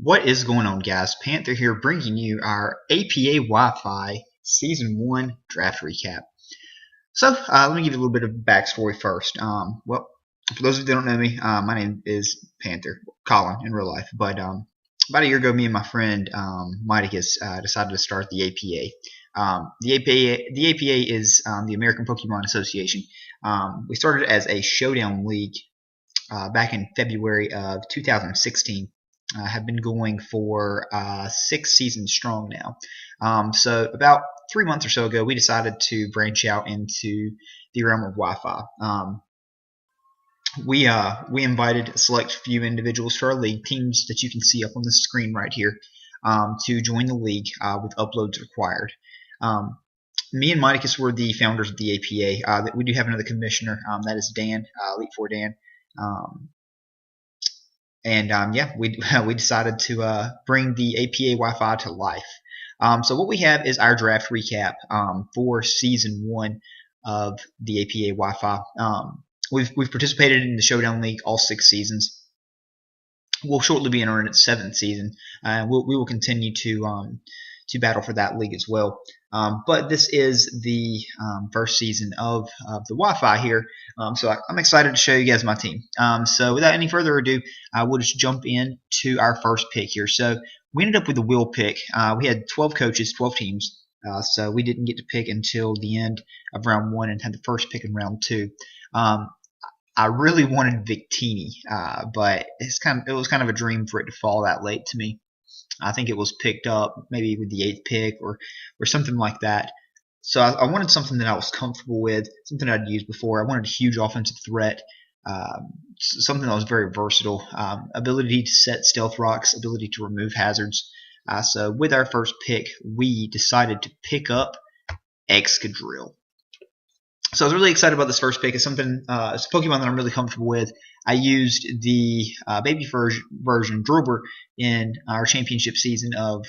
What is going on, guys? Panther here, bringing you our APA Wi-Fi Season 1 draft recap. So, let me give you a little bit of backstory first. Well, for those of you that don't know me, my name is Panther, Colin in real life. But about a year ago, me and my friend Miticus decided to start the APA. The APA is the American Pokemon Association. We started as a showdown league back in February of 2016. Have been going for 6 seasons strong now. So about 3 months or so ago, we decided to branch out into the realm of Wi-Fi. We invited a select few individuals to our league, teams that you can see up on the screen right here, to join the league with uploads required. Me and Miticus were the founders of the APA. We do have another commissioner, that is Dan, Elite Four Dan. Yeah, we decided to bring the APA Wi-Fi to life. So what we have is our draft recap for Season 1 of the APA Wi-Fi. We've participated in the Showdown League all 6 seasons. We'll shortly be entering its 7th season. We will continue to battle for that league as well. But this is the first season of the Wi-Fi here, so I'm excited to show you guys my team. So without any further ado, we'll just jump into our first pick here. So we ended up with a wheel pick. We had 12 coaches, 12 teams, so we didn't get to pick until the end of round 1 and had the first pick in round 2. I really wanted Victini, but it was kind of a dream for it to fall that late to me. I think it was picked up maybe with the 8th pick or something like that. So I wanted something that I was comfortable with, something I'd used before. I wanted a huge offensive threat, something that was very versatile, ability to set stealth rocks, ability to remove hazards. So with our first pick, we decided to pick up Excadrill. So I was really excited about this first pick. It's a Pokemon that I'm really comfortable with. I used the baby version Drillbur in our championship season of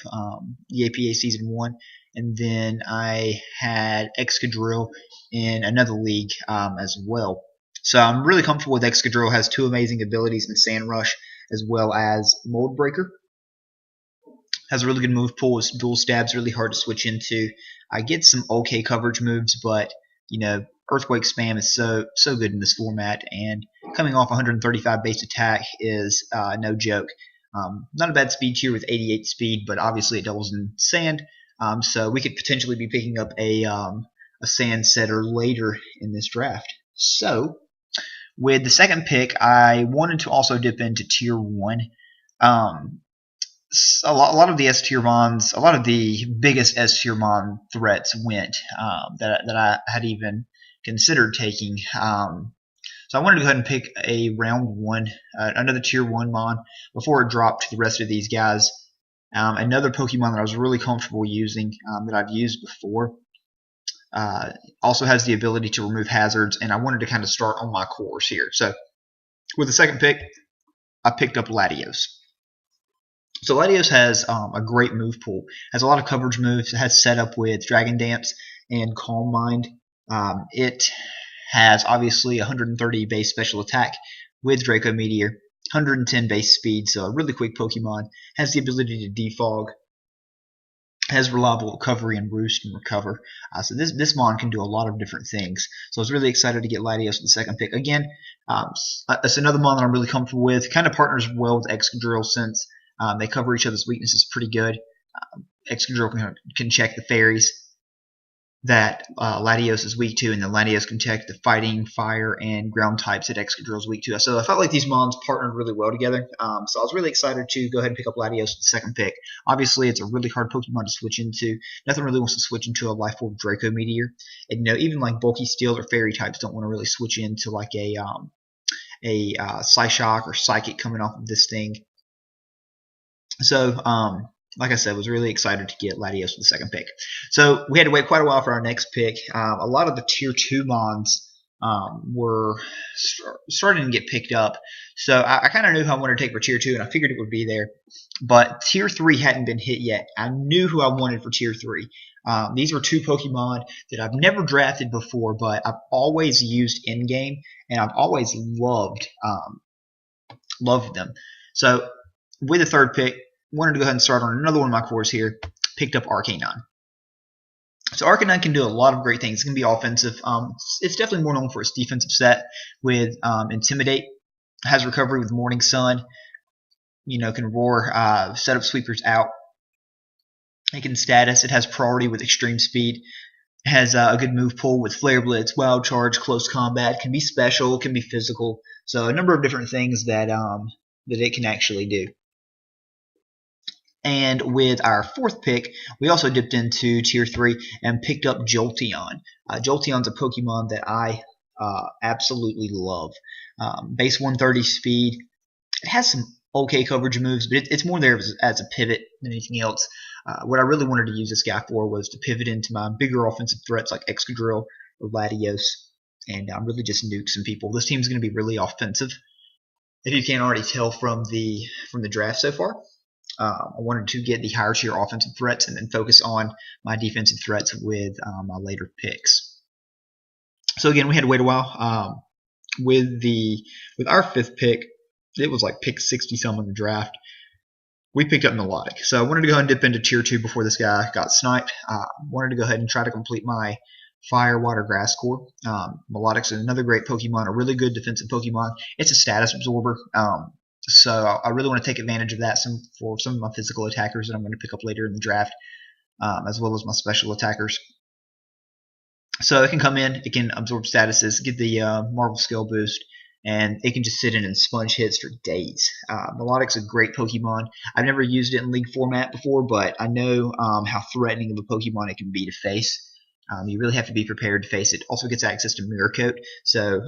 the APA Season 1, and then I had Excadrill in another league as well. So I'm really comfortable with Excadrill. Has 2 amazing abilities in Sand Rush as well as Mold Breaker. Has a really good move pool. It's dual stabs, really hard to switch into. I get some okay coverage moves, but you know, Earthquake Spam is so good in this format, and coming off 135 base attack is no joke. Not a bad speed tier with 88 speed, but obviously it doubles in sand, so we could potentially be picking up a sand setter later in this draft. So with the second pick, I wanted to also dip into tier 1. A lot of the S tier mons, a lot of the biggest S tier mon threats went that I had even considered taking. So I wanted to go ahead and pick a round 1, another tier 1 mon before it dropped to the rest of these guys. Another Pokemon that I was really comfortable using, that I've used before. Also has the ability to remove hazards, and I wanted to kind of start on my cores here. So with the second pick, I picked up Latios. So Latios has a great move pool. Has a lot of coverage moves. It has setup with Dragon Dance and Calm Mind. It has obviously 130 base special attack with Draco Meteor, 110 base speed, so a really quick Pokemon. Has the ability to defog. Has reliable recovery and roost and recover. So this mon can do a lot of different things. So I was really excited to get Latios in the second pick. Again, it's another mon that I'm really comfortable with. Kind of partners well with Excadrill since they cover each other's weaknesses pretty good. Excadrill can check the fairies that Latios is weak to, and then Latios can check the fighting, fire, and ground types that Excadrill is weak to. So I felt like these mons partnered really well together. So I was really excited to go ahead and pick up Latios with the second pick. Obviously, it's a really hard Pokemon to switch into. Nothing really wants to switch into a Life Orb Draco Meteor. And even like Bulky Steel or Fairy types don't want to really switch into like a Psyshock or Psychic coming off of this thing. So, like I said, was really excited to get Latios with the second pick. So we had to wait quite a while for our next pick. A lot of the tier 2 mons were starting to get picked up. So I kind of knew who I wanted to take for tier 2, and I figured it would be there. But tier 3 hadn't been hit yet. I knew who I wanted for tier 3. These were 2 Pokemon that I've never drafted before, but I've always used in-game, and I've always loved them. So with the third pick, wanted to go ahead and start on another one of my cores here. Picked up Arcanine. So Arcanine can do a lot of great things. It can be offensive. It's definitely more known for its defensive set with Intimidate. Has recovery with Morning Sun. Can roar, set up sweepers out. It can status. It has priority with extreme speed. It has a good move pool with Flare Blitz, Wild Charge, Close Combat. Can be special. Can be physical. So a number of different things that it can actually do. And with our fourth pick, we also dipped into Tier 3 and picked up Jolteon. Jolteon's a Pokemon that I absolutely love. Base 130 speed. It has some okay coverage moves, but it's more there as a pivot than anything else. What I really wanted to use this guy for was to pivot into my bigger offensive threats like Excadrill or Latios, and really just nuke some people. This team's going to be really offensive, if you can't already tell from the draft so far. I wanted to get the higher tier offensive threats and then focus on my defensive threats with my later picks. So again, we had to wait a while. With our fifth pick, it was like pick 60 some in the draft. We picked up Milotic. So I wanted to go ahead and dip into Tier 2 before this guy got sniped. Wanted to go ahead and try to complete my Fire, Water, Grass core. Milotic's another great Pokemon, a really good defensive Pokemon. It's a status absorber. So I really want to take advantage of that for some of my physical attackers that I'm going to pick up later in the draft, as well as my special attackers. So it can come in, it can absorb statuses, get the Marvel Skill boost, and it can just sit in and sponge hits for days. Milotic's a great Pokemon. I've never used it in League format before, but I know how threatening of a Pokemon it can be to face. You really have to be prepared to face it. Also gets access to Mirror Coat, so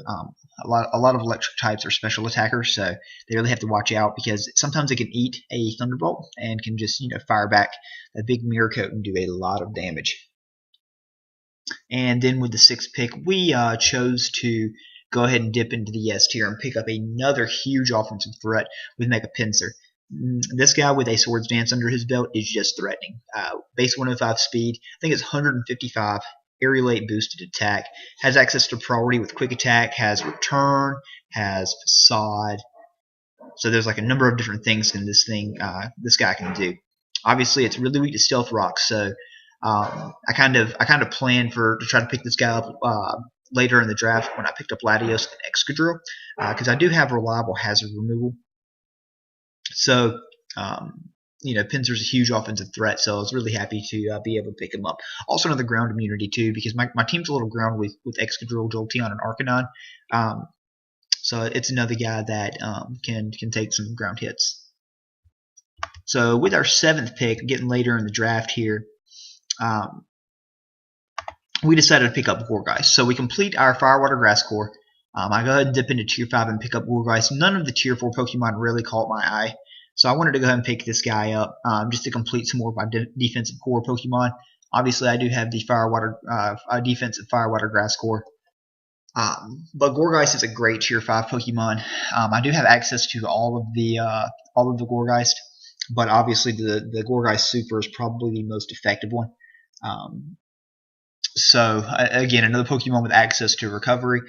a lot of electric types are special attackers, so they really have to watch out because sometimes it can eat a Thunderbolt and can just fire back a big Mirror Coat and do a lot of damage. And then with the sixth pick, we chose to go ahead and dip into the S tier and pick up another huge offensive threat with Mega Pinsir. This guy with a Swords Dance under his belt is just threatening. Base 105 speed, I think it's 155, Aerial 8 boosted attack, has access to priority with quick attack, has return, has facade. So there's like a number of different things in this guy can do. Obviously, it's really weak to Stealth Rock, so I kind of planned to try to pick this guy up later in the draft when I picked up Latios and Excadrill, because I do have reliable hazard removal. So, Pinsir's a huge offensive threat, so I was really happy to be able to pick him up. Also another ground immunity too, because my team's a little ground with Excadrill, Jolteon, and Arcanine. So it's another guy that can take some ground hits. So with our seventh pick, getting later in the draft here, we decided to pick up Gourgeist. So we complete our Fire, Water, Grass core. I go ahead and dip into Tier 5 and pick up Gourgeist. None of the Tier 4 Pokemon really caught my eye, so I wanted to go ahead and pick this guy up just to complete some more of my defensive core Pokemon. Obviously, I do have the defensive Fire, Water, Grass core. But Gourgeist is a great Tier 5 Pokemon. I do have access to all of the Gourgeist, but obviously the Gourgeist Super is probably the most effective one. So again, another Pokemon with access to recovery.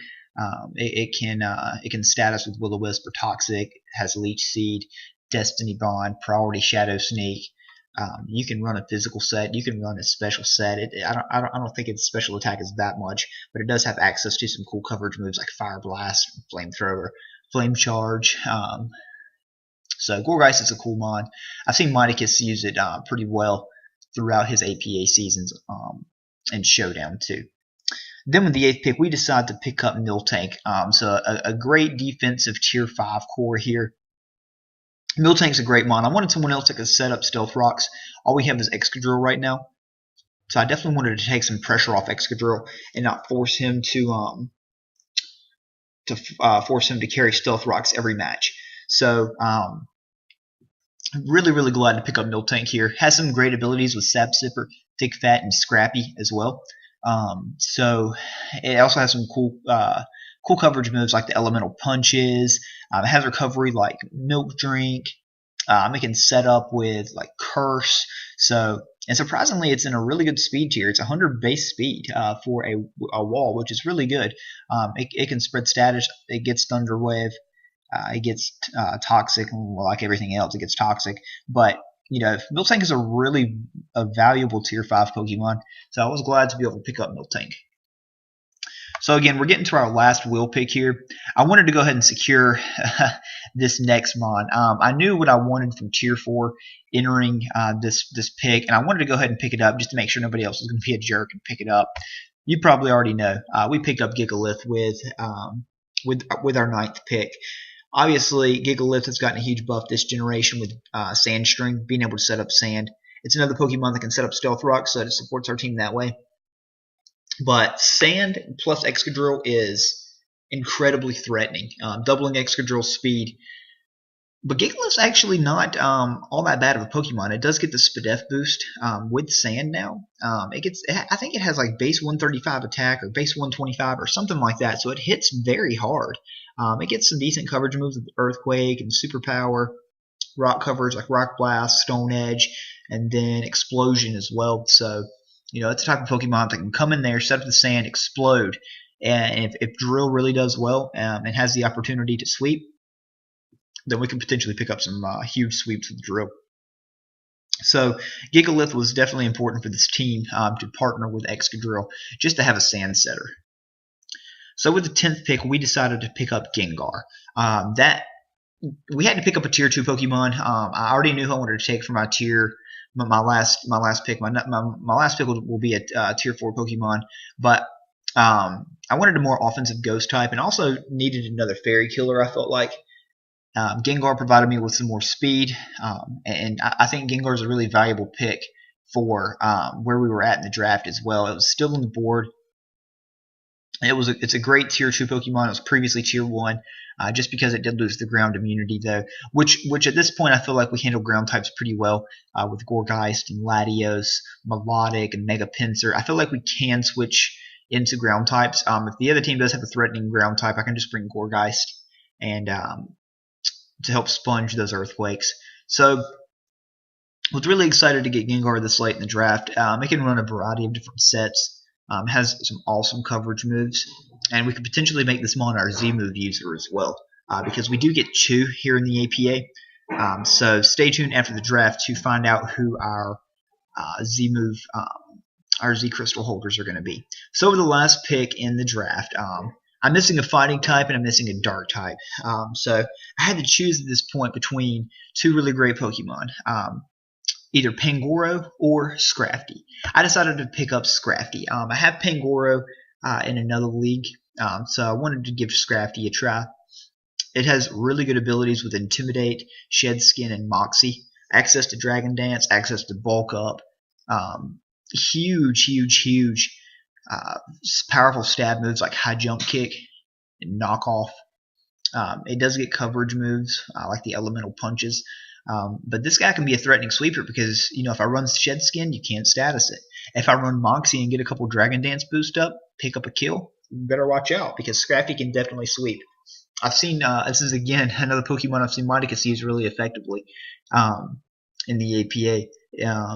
It can status with Will-O-Wisp or Toxic. It has Leech Seed, Destiny Bond, Priority Shadow Sneak. You can run a physical set. You can run a special set. I don't think its special attack is that much, but it does have access to some cool coverage moves like Fire Blast, Flamethrower, Flame Charge. So Gourgeist is a cool mod. I've seen Mightykus use it pretty well throughout his APA seasons and Showdown too. Then with the eighth pick, we decided to pick up Miltank. So a great defensive Tier 5 core here. Miltank's a great mod. I wanted someone else that could set up Stealth Rocks. All we have is Excadrill right now. So I definitely wanted to take some pressure off Excadrill and not force him to carry Stealth Rocks every match. So really glad to pick up Miltank here. Has some great abilities with Sap Sipper, Thick Fat, and Scrappy as well. So it also has some cool coverage moves like the Elemental Punches. It has recovery like Milk Drink. It can set up with like Curse. So, and surprisingly, it's in a really good speed tier. It's 100 base speed for a wall, which is really good. It can spread status. It gets Thunder Wave. It gets Toxic, like everything else. It gets Toxic, but Miltank is a valuable tier 5 Pokemon, so I was glad to be able to pick up Miltank. So again, we're getting to our last wheel pick here. I wanted to go ahead and secure this next mon. I knew what I wanted from tier 4 entering this pick, and I wanted to go ahead and pick it up just to make sure nobody else was going to be a jerk and pick it up. You probably already know. We picked up Gigalith with our 9th pick. Obviously, Gigalith has gotten a huge buff this generation with Sandstring, being able to set up Sand. It's another Pokemon that can set up Stealth Rock, so it supports our team that way. But Sand plus Excadrill is incredibly threatening, doubling Excadrill's speed. But Gigalith's actually not all that bad of a Pokemon. It does get the Spadef boost with Sand now. I think it has like base 135 attack or base 125 or something like that. So it hits very hard. It gets some decent coverage moves with Earthquake and Superpower, rock coverage like Rock Blast, Stone Edge, and then Explosion as well. So it's a type of Pokemon that can come in there, set up the Sand, explode, and if Drill really does well and has the opportunity to sweep, then we can potentially pick up some huge sweeps with Drill. So Gigalith was definitely important for this team to partner with Excadrill just to have a Sand setter. So with the 10th pick, we decided to pick up Gengar. We had to pick up a tier 2 Pokemon. I already knew who I wanted to take for my tier. My last pick. My last pick will be a tier 4 Pokemon, but I wanted a more offensive Ghost type, and also needed another Fairy Killer. I felt like Gengar provided me with some more speed, and I think Gengar is a really valuable pick for where we were at in the draft as well. It was still on the board. It's a great tier 2 Pokemon. It was previously tier 1, just because it did lose the ground immunity though, which at this point I feel like we handle ground types pretty well with Gourgeist and Latios, Melodic, and Mega Pinsir. I feel like we can switch into ground types. If the other team does have a threatening ground type, I can just bring Gourgeist and to help sponge those Earthquakes. So I was really excited to get Gengar this late in the draft. It can run a variety of different sets. Has some awesome coverage moves, and we could potentially make this mon our Z-move user as well, because we do get 2 here in the APA. So stay tuned after the draft to find out who our Z-move, our Z-Crystal holders are going to be. So with the last pick in the draft, I'm missing a fighting type and I'm missing a dark type. So I had to choose at this point between 2 really great Pokemon. Either Pangoro or Scrafty. I decided to pick up Scrafty. I have Pangoro in another league, so I wanted to give Scrafty a try. It has really good abilities with Intimidate, Shed Skin, and Moxie. Access to Dragon Dance, access to Bulk Up. Huge powerful stab moves like High Jump Kick and Knock Off. It does get coverage moves like the Elemental Punches. But this guy can be a threatening sweeper because, if I run Shed Skin, you can't status it. If I run Moxie and get a couple Dragon Dance boost up, pick up a kill, you better watch out because Scrafty can definitely sweep. I've seen, this is again another Pokemon I've seen Mightykus use really effectively in the APA,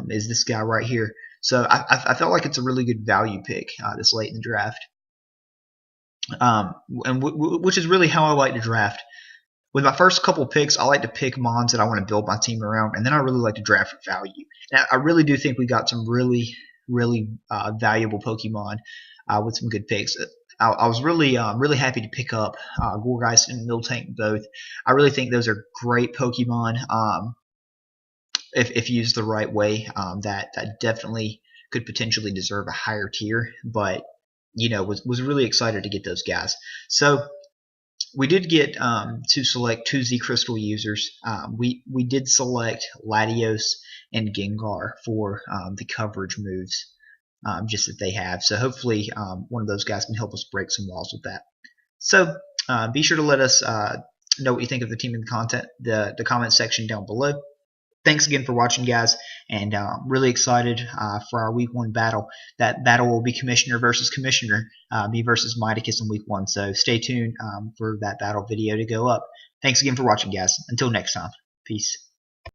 is this guy right here. So I felt like it's a really good value pick this late in the draft. Which is really how I like to draft. With my first couple picks, I like to pick mons that I want to build my team around, and then I really like to draft for value. And I really do think we got some really valuable Pokemon with some good picks. I was really happy to pick up Gourgeist and Miltank both. I really think those are great Pokemon if used the right way. That definitely could potentially deserve a higher tier, but was really excited to get those guys. So we did get to select 2 Z-Crystal users. We did select Latios and Gengar for the coverage moves just that they have. So hopefully one of those guys can help us break some walls with that. So be sure to let us know what you think of the team in the comment section down below. Thanks again for watching, guys, and really excited for our Week 1 battle. That battle will be Commissioner versus Commissioner, me versus Mightykus in Week 1, so stay tuned for that battle video to go up. Thanks again for watching, guys. Until next time, peace.